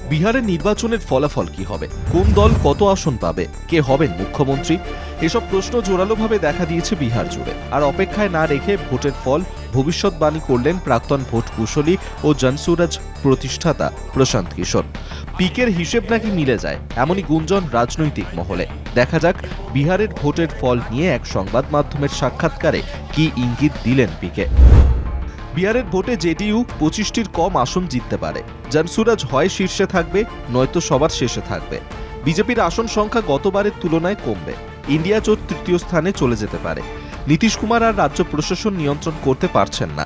বিহারের নির্বাচনের ফলাফল কি হবে, কোন দল কত আসন পাবে, কে হবেন মুখ্যমন্ত্রী, এসব প্রশ্ন জোরালোভাবে দেখা দিয়েছে বিহার জুড়ে। আর অপেক্ষায় না রেখে ভোটের ফল ভবিষ্যৎবাণী করলেন প্রাক্তন ভোট কুশলী ও জনসুরাজ প্রতিষ্ঠাতা প্রশান্ত কিশোর। পিকের হিসেব নাকি মিলে যায়, এমনই গুঞ্জন রাজনৈতিক মহলে। দেখা যাক বিহারের ভোটের ফল নিয়ে এক সংবাদ মাধ্যমের সাক্ষাৎকারে কি ইঙ্গিত দিলেন পিকে। বিহারের ভোটে জেডিইউ 25টির কম আসন জিততে পারে। জনসুরাজ হয় শীর্ষে থাকবে, নয়তো সবার শেষে থাকবে। বিজেপির আসন সংখ্যা গতবারের তুলনায় কমবে। ইন্ডিয়া জোট তৃতীয় স্থানে চলে যেতে পারে। নীতিশ কুমার আর রাজ্য প্রশাসন নিয়ন্ত্রণ করতে পারছেন না।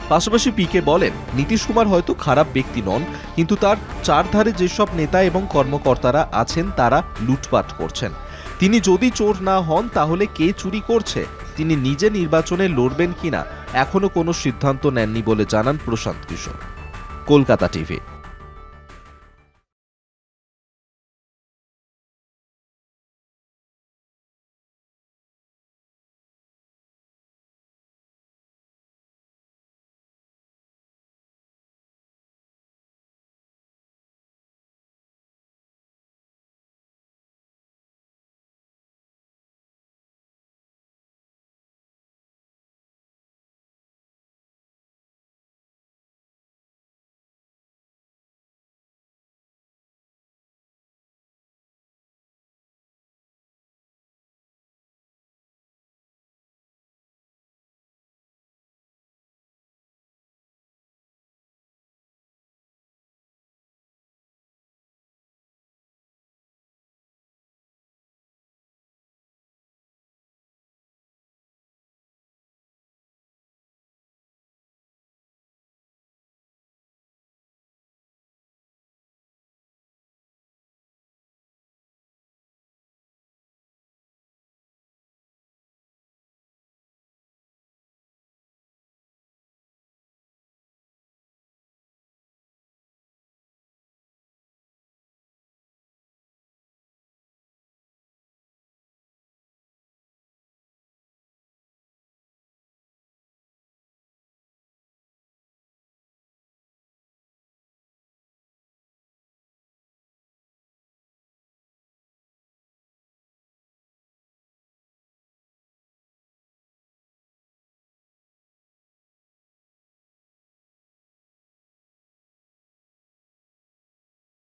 পাশাপাশি পিকে বলেন, নীতিশ কুমার হয়তো খারাপ ব্যক্তি নন, কিন্তু তার চারধারে যেসব নেতা এবং কর্মকর্তারা আছেন তারা লুটপাট করছেন। তিনি যদি চোর না হন তাহলে কে চুরি করছে? তিনি নিজে নির্বাচনে লড়বেন কিনা এখনো কোনো সিদ্ধান্ত নেননি বলে জানান প্রশান্ত কিশোর। কলকাতা টিভি।